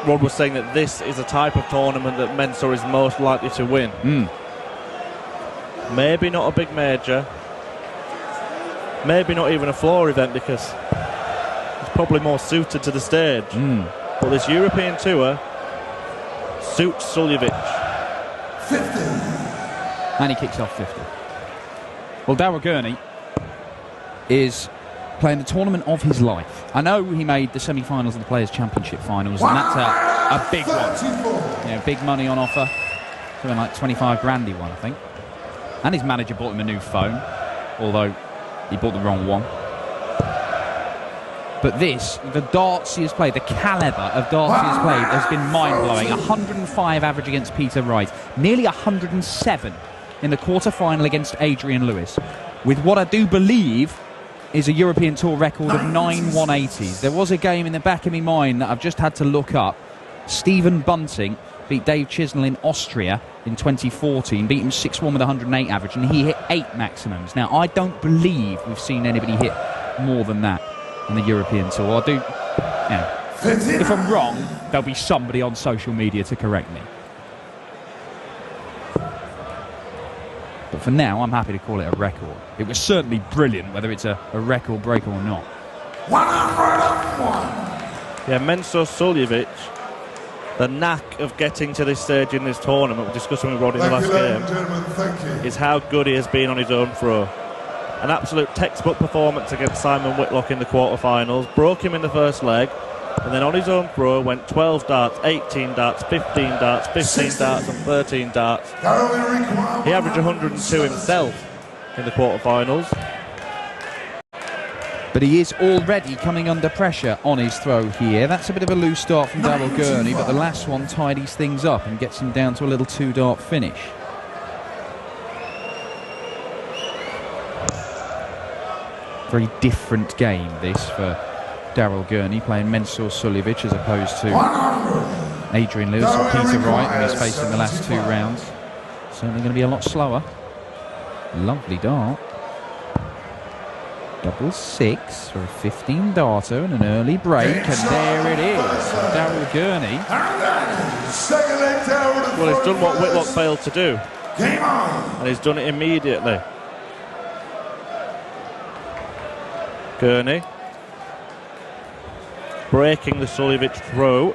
Rod was saying that this is a type of tournament that Mensah is most likely to win. Maybe not a big major, maybe not even a floor event, because it's probably more suited to the stage. But this European Tour suits Suljovic. 50. And he kicks off 50. Well, Daryl Gurney is playing the tournament of his life. I know he made the semi-finals of the Players' Championship finals, and that's a big one. You know, big money on offer. Something like 25 grand he won, I think. And his manager bought him a new phone, although he bought the wrong one. But this, the darts he has played, the calibre of darts he has played has been mind-blowing. 105 average against Peter Wright, nearly 107 in the quarter-final against Adrian Lewis, with what I do believe is a European Tour record of 9 180s. There was a game in the back of my mind that I've just had to look up. Stephen Bunting beat Dave Chisnell in Austria in 2014, beat him 6-1 with 108 average, and he hit 8 maximums. Now, I don't believe we've seen anybody hit more than that in the European Tour. I do, you know, if I'm wrong, there'll be somebody on social media to correct me. But for now, I'm happy to call it a record. It was certainly brilliant, whether it's a record breaker or not. 101. Yeah, Mensah Suljovic, the knack of getting to this stage in this tournament, we're discussing with Rod in the last game, is how good he has been on his own throw. An absolute textbook performance against Simon Whitlock in the quarterfinals, broke him in the first leg, and then on his own throw went 12 darts, 18 darts, 15 darts, 15 darts and 13 darts. He averaged 102 himself in the quarterfinals. But he is already coming under pressure on his throw here. That's a bit of a loose start from Daryl Gurney, but the last one tidies things up and gets him down to a little 2-dart finish. Very different game, this, for Daryl Gurney, playing Mensah Suljovic as opposed to Adrian Lewis or Peter Wright, who he's faced in the last 2 rounds. Certainly going to be a lot slower. Lovely dart. Double 6 for a 15-darter and an early break, and there it is. Daryl Gurney. Well, he's done what Whitlock failed to do, and he's done it immediately. Gurney breaking the Suljovic throw.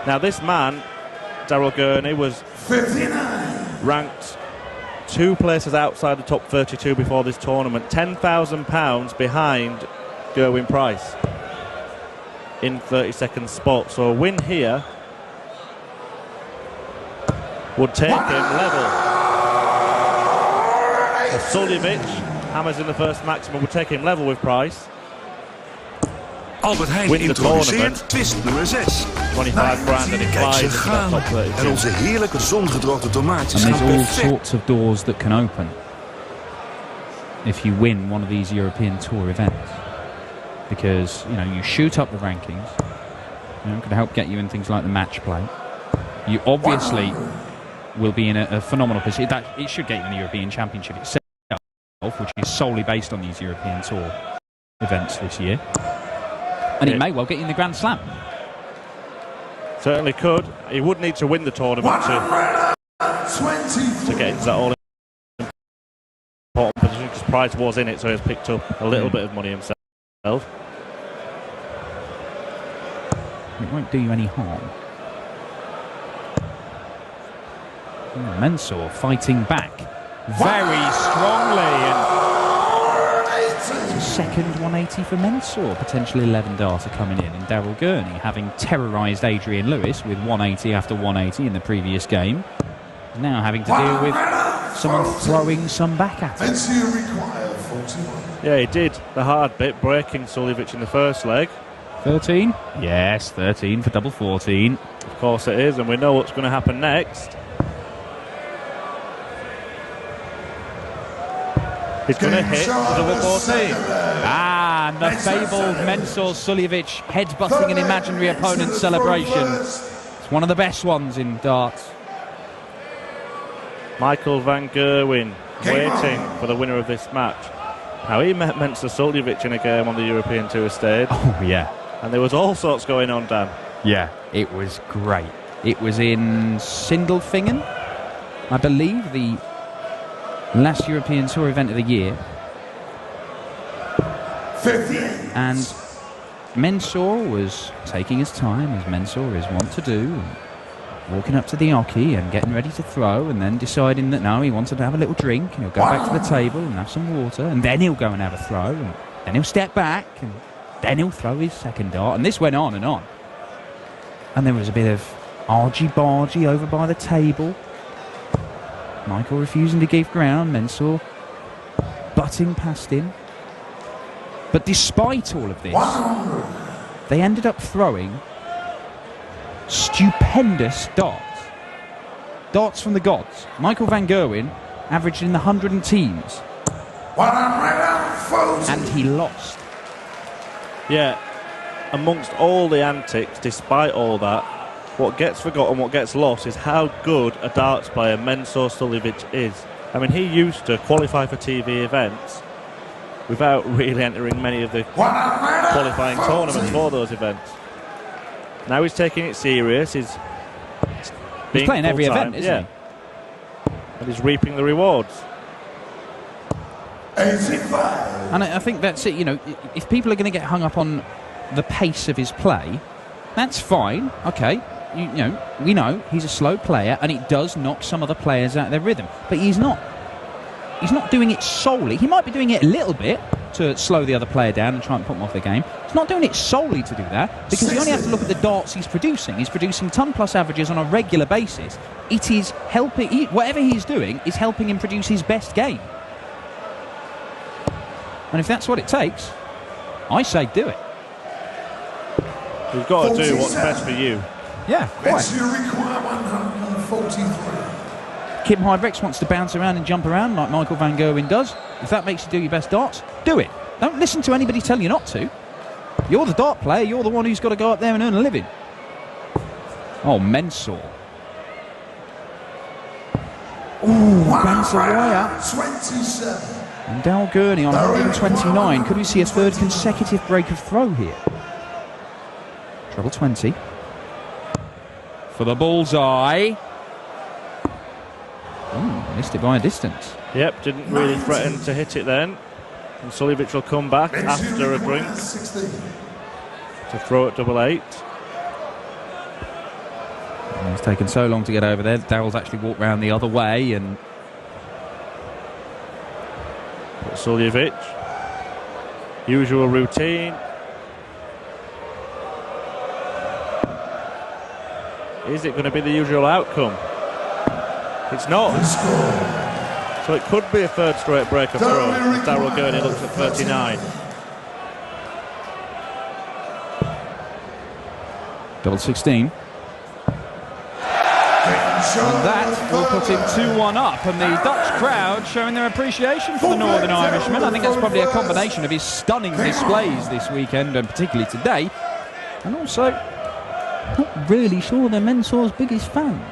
Now this man, Daryl Gurney, was 59. Ranked 2 places outside the top 32 before this tournament, £10,000 behind Gerwyn Price in 32nd spot. So a win here would take him level. Suljovic hammers in the first maximum, would take him level with Price. Albert Heijn introduceert twist nummer 6. 25 grand and it flies into that top 32. En onze heerlijke zongedroogde tomaatjes and gaan there's all perfect. sorts of doors that can open if you win one of these European Tour events. Because, you know, you shoot up the rankings. You know, it could help get you in things like the match play. You obviously will be in a phenomenal position. It should get you in the European Championship itself, which is solely based on these European Tour events this year. And it may well get you in the Grand Slam. Certainly could. He would need to win the tournament to get into that all-important position, because Price was in it, so he's picked up a little bit of money himself. It won't do you any harm. Mensah fighting back very strongly, and second 180 for Mensah, potentially 11-darter coming in, and Daryl Gurney, having terrorised Adrian Lewis with 180 after 180 in the previous game, now having to deal with someone throwing some back at him. Yeah, he did the hard bit, breaking Suljovic in the first leg. 13? Yes, 13 for double 14. Of course it is, and we know what's going to happen next. He's going to hit the double 14. Ah, and the fabled Mensah Suljovic headbutting an imaginary opponent celebration. It's one of the best ones in darts. Michael van Gerwen waiting for the winner of this match. Now, he met Mensah Suljovic in a game on the European Tour stage. Oh, yeah. And there was all sorts going on, Dan. Yeah, it was great. It was in Sindelfingen, I believe, the last European Tour event of the year. 15. And Mensur was taking his time, as Mensur is wont to do, and walking up to the oche and getting ready to throw, and then deciding that no, he wanted to have a little drink, and he'll go back to the table and have some water, and then he'll go and have a throw, and then he'll step back, and then he'll throw his second dart. And this went on and on. And there was a bit of argy-bargy over by the table. Michael refusing to give ground, Mensur butting past him. But despite all of this, they ended up throwing stupendous darts. Darts from the gods. Michael van Gerwen averaged in the 100 teens. And he lost. Yeah, amongst all the antics, despite all that, what gets forgotten, what gets lost is how good a darts player Mensur Suljovic is. I mean, he used to qualify for TV events without really entering many of the qualifying tournaments for those events. Now he's taking it serious. He's playing every event, isn't he? And he's reaping the rewards. 85. And I think that's it. You know, if people are going to get hung up on the pace of his play, that's fine. Okay, you know, we know he's a slow player, and it does knock some other players out of their rhythm. But he's not doing it solely. He might be doing it a little bit to slow the other player down and try and put them off the game. He's not doing it solely to do that, because you only have to look at the darts he's producing. He's producing ton-plus averages on a regular basis. It is helping. Whatever he's doing is helping him produce his best game. And if that's what it takes, I say do it. You've got to do what's best for you. Yeah, quite. You require 143. Kim Huybrechts wants to bounce around and jump around like Michael van Gerwen does. If that makes you do your best darts, do it. Don't listen to anybody tell you not to. You're the dart player. You're the one who's got to go up there and earn a living. Oh, Mensur. Ooh, Bansaraya. 27. And Darryl Gurney on 129. Could we see a third consecutive break of throw here? Treble 20. For the bullseye. Ooh, missed it by a distance. Yep, didn't really threaten to hit it then. And Suljovic will come back after a drink to throw at double 8. And it's taken so long to get over there. Darryl's actually walked round the other way and Suljovic, usual routine. Is it going to be the usual outcome? It's not. So it could be a third straight break of throw. Darryl Gurney looks at 39. double 16. And that will put him 2-1 up, and the Dutch crowd showing their appreciation for the Northern Irishman. I think that's probably a combination of his stunning displays this weekend, and particularly today, and also not really sure they're Mensur's biggest fans.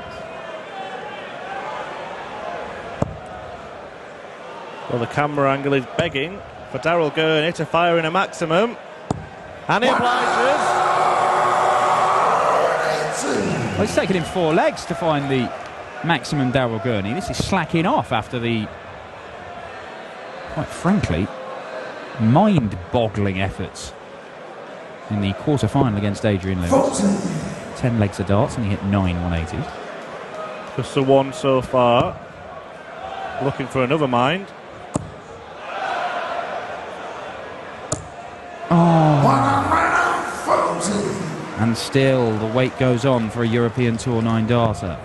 Well, the camera angle is begging for Darryl Gurney to fire in a maximum, and he obliges. Well, it's taken him 4 legs to find the maximum Darryl Gurney. This is slacking off after the, quite frankly, mind-boggling efforts in the quarter-final against Adrian Lewis. 10 legs of darts, and he hit 9 180s. Just the one so far. Looking for another mind. And still, the wait goes on for a European Tour 9 darter.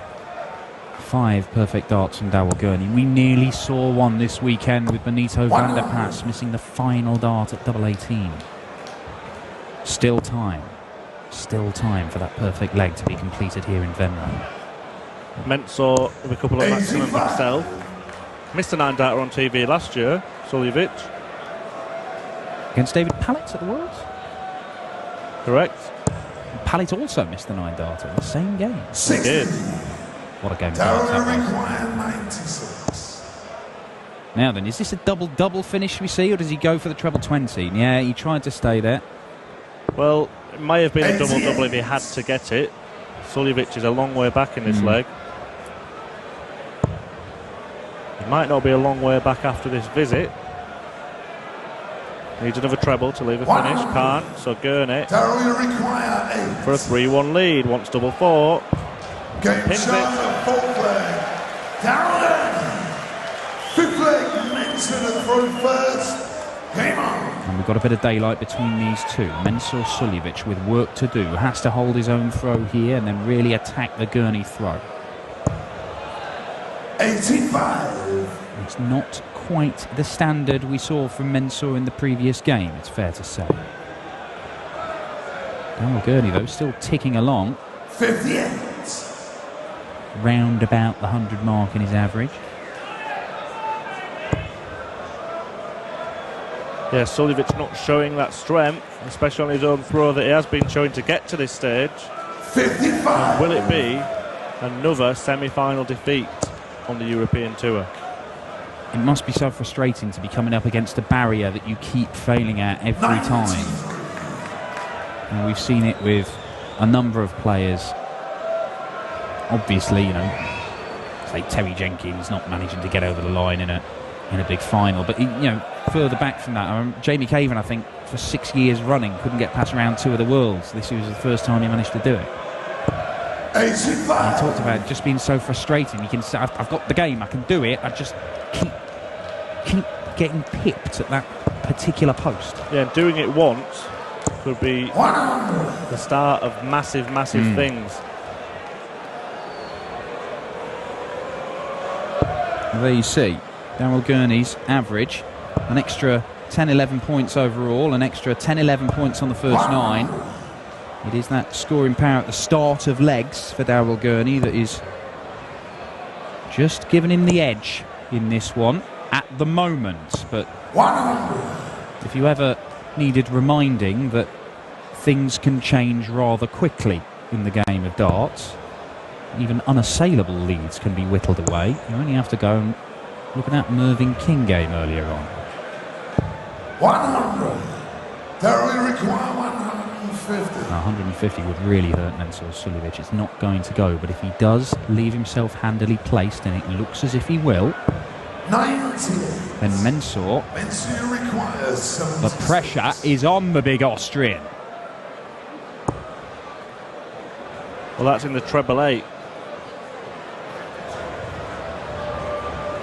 5 perfect darts from Darryl Gurney. We nearly saw one this weekend with Benito van der Pas missing the final dart at double 18. Still time for that perfect leg to be completed here in Venlo. Mensur with a couple of maximums himself. Missed a 9 darter on TV last year, Suljovic. Against David Pallet at the Worlds? Correct. Pallet also missed the 9 darter in the same game. He did. What a game of darts that was. Now then, is this a double-double finish we see, or does he go for the treble 20? Yeah, he tried to stay there. Well, It may have been a double-double if he had to get it. Suljovic is a long way back in this leg. He might not be a long way back after this visit. Needs another treble to leave a finish. Can't. So Gurney for a 3-1 lead. Wants double four. Pins it. Fourth leg. Darrell. Fifth leg. Mensah to throw first. Game on. And we've got a bit of daylight between these two. Mensah Suljovic with work to do. Has to hold his own throw here and then really attack the Gurney throw. 85. It's not quite the standard we saw from Mensah in the previous game, it's fair to say. Darrell Gurney, though, still ticking along. 58. Round about the 100 mark in his average. Yeah, Suljovic not showing that strength, especially on his own throw that he has been showing to get to this stage. 55. And will it be another semi-final defeat on the European Tour? It must be so frustrating to be coming up against a barrier that you keep failing at every time. And we've seen it with a number of players. Obviously, you know, say Terry Jenkins not managing to get over the line in a big final, but you know, further back from that, Jamie Caven, I think, for 6 years running, couldn't get past round 2 of the Worlds. This was the first time he managed to do it. 85. And he talked about it just being so frustrating. You can say, I've got the game, I can do it. I just keep getting pipped at that particular post. Yeah, and doing it once could be the start of massive things. There you see Darrell Gurney's average, an extra 10-11 points overall, an extra 10-11 points on the first 9. It is that scoring power at the start of legs for Darrell Gurney that is just giving him the edge in this one at the moment. But if you ever needed reminding that things can change rather quickly in the game of darts, even unassailable leads can be whittled away. You only have to go and look at that Mervyn King game earlier on. 100. Darrell require 150. 150 would really hurt Mensah Suljovic. It's not going to go, but if he does leave himself handily placed, and it looks as if he will, 98. then Mensah, requires 76. the pressure is on the big Austrian. Well, that's in the treble 8.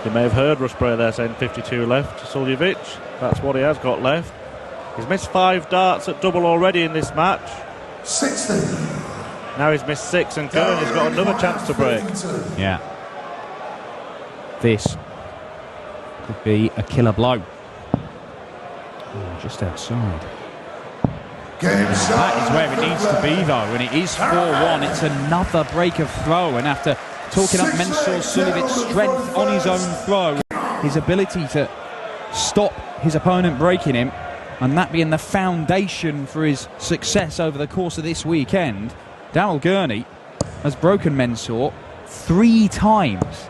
You may have heard Russ Bray there saying 52 left to Suljovic. That's what he has got left. He's missed 5 darts at double already in this match. 60. Now he's missed 6 and Gurney's got another chance to break. Yeah. This could be a killer blow. Oh, just outside. That is where it needs to be, though, and it is 4-1. It's another break of throw, and after talking up Mensah Suljovic's strength on his own throw, his ability to stop his opponent breaking him, and that being the foundation for his success over the course of this weekend, Darrell Gurney has broken Mensah 3 times.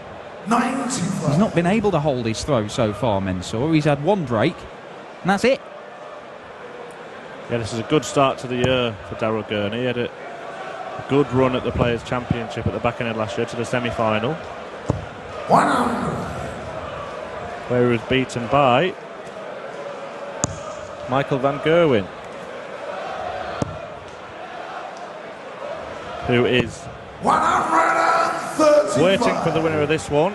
95. He's not been able to hold his throw so far, Mensah. He's had 1 break, and that's it. Yeah, this is a good start to the year for Darrell Gurney. He had a good run at the Players' Championship at the back end of last year to the semi-final, 100. where he was beaten by Michael van Gerwen, who is 135. waiting for the winner of this one.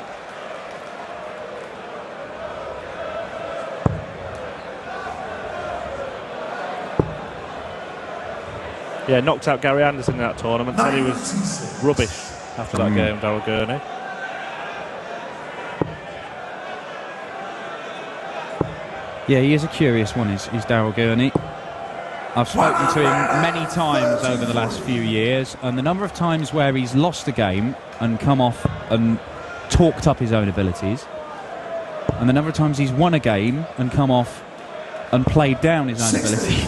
Yeah, knocked out Gary Anderson in that tournament. Said he was rubbish after that game, Darrell Gurney. Yeah, he is a curious one, is Darrell Gurney. I've spoken to him many times over the last few years, and the number of times where he's lost a game and come off and talked up his own abilities, and the number of times he's won a game and come off and played down his own abilities.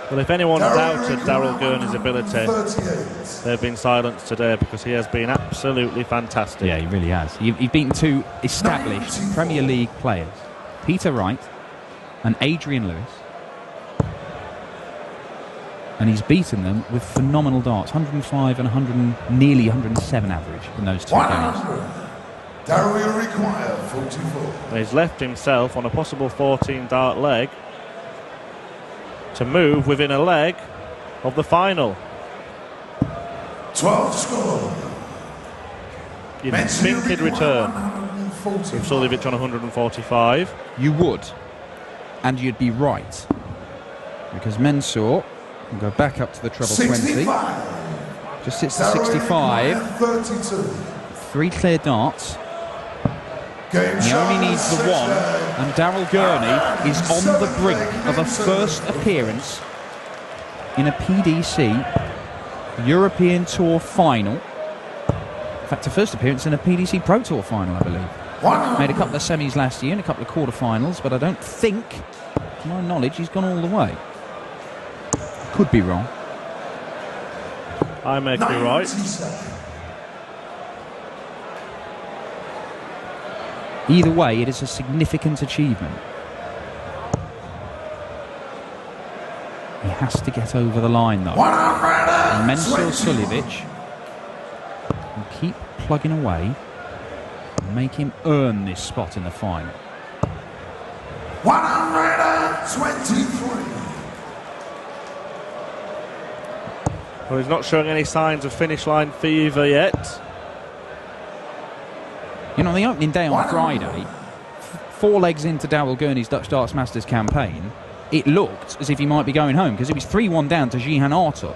Well, if anyone doubted Darrell Gurney's ability, they've been silenced today, because he has been absolutely fantastic. Yeah, he really has. He's beaten 2 established Premier League players, Peter Wright and Adrian Lewis. And he's beaten them with phenomenal darts, 105 and nearly 107 average in those two 100. games. Daryl require 44. And he's left himself on a possible 14 dart leg to move within a leg of the final. 12 score. You'd think he'd return with Suljovic on 145. You would, and you'd be right, because Mensur can go back up to the treble 20. Just sits to 65. 32. 3 clear darts. Game He only needs the one, and Daryl Gurney is on the brink of a first appearance in a PDC European Tour final. In fact, a first appearance in a PDC Pro Tour final, I believe. Made a couple of semis last year and a couple of quarterfinals, but I don't think, to my knowledge, he's gone all the way. Could be wrong. I may be right. Either way, it is a significant achievement. He has to get over the line, though. And Mensur Suljovic will keep plugging away and make him earn this spot in the final. 123. Well, he's not showing any signs of finish line fever yet. You know, the opening day on Friday, 4 legs into Daryl Gurney's Dutch Darts Masters campaign, it looked as if he might be going home because it was 3-1 down to Jihan Artur.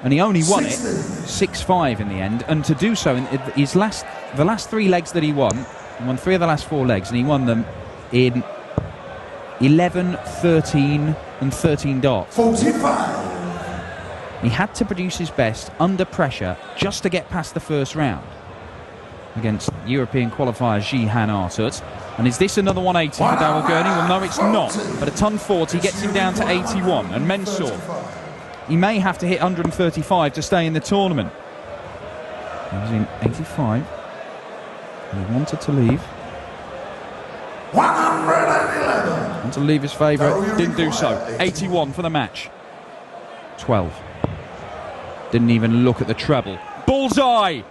And he only won it 6-5 in the end, and to do so in the last 3 legs that he won 3 of the last 4 legs, and he won them in 11, 13 and 13 darts. 45. He had to produce his best under pressure just to get past the first round against European qualifier Jihan Artur. And is this another 180 for Daryl Gurney? Well, no, it's not. But a ton 40 gets him down to 81. And Mensur, he may have to hit 135 to stay in the tournament. He was in 85. And he wanted to leave. 111. Wanted to leave his favourite. Didn't do so. 81 for the match. 12. Didn't even look at the treble. Bullseye!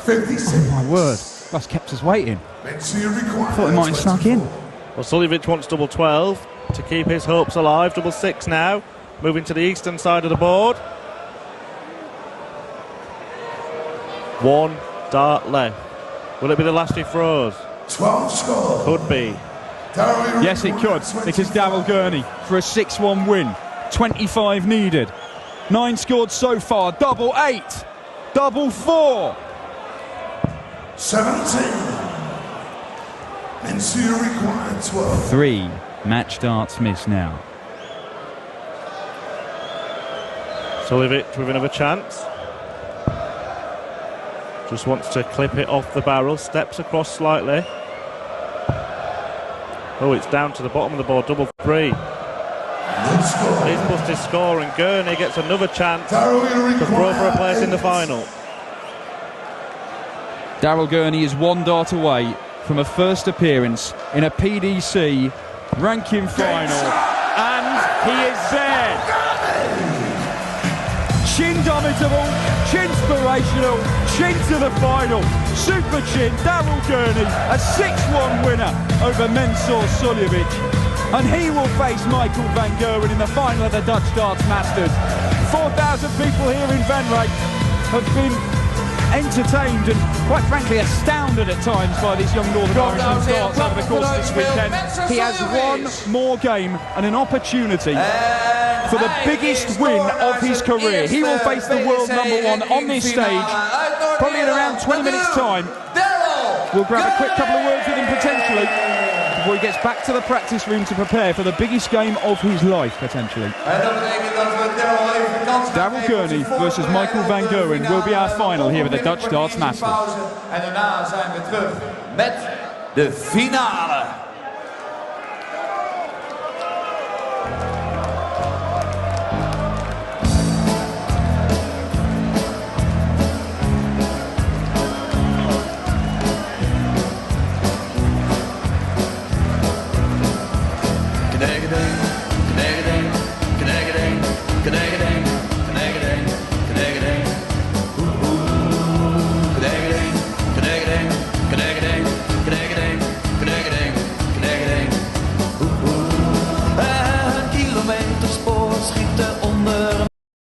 56. Oh my word. That's kept us waiting. Thought he might have snuck in. Well, Suljovic wants double 12 to keep his hopes alive. Double 6 now. Moving to the eastern side of the board. 1 dart left. Will it be the last he throws? 12 score. Could be. Yes, it could, because Daryl Gurney for a 6-1 win. 25 needed. 9 scored so far. Double 8. Double 4. 17. Mensur required 12. 3 match darts missed now. Suljovic with another chance. Just wants to clip it off the barrel. Steps across slightly. Oh, it's down to the bottom of the board. Double 3. He's pushed his score, and Gurney gets another chance to throw for a place in the final. Daryl Gurney is 1 dart away from a first appearance in a PDC ranking final, and he is there. Chin-domitable, chin-spirational, chin to the final. Super chin, Daryl Gurney, a 6-1 winner over Mensur Suljovic. And he will face Michael van Gerwen in the final of the Dutch Darts Masters. 4,000 people here in Venray have been entertained and, quite frankly, astounded at times by this young Northern Irishman's darts over the course of this weekend. He has 1 more game and an opportunity for the biggest win of his career. He will face the world #1 on this stage, probably in around 20 minutes' time. We'll grab a quick couple of words with him potentially before he gets back to the practice room to prepare for the biggest game of his life, potentially. Daryl Gurney versus Michael van Gerwen will be our final here at the Dutch Darts Masters. En daarna zijn we terug met de finale.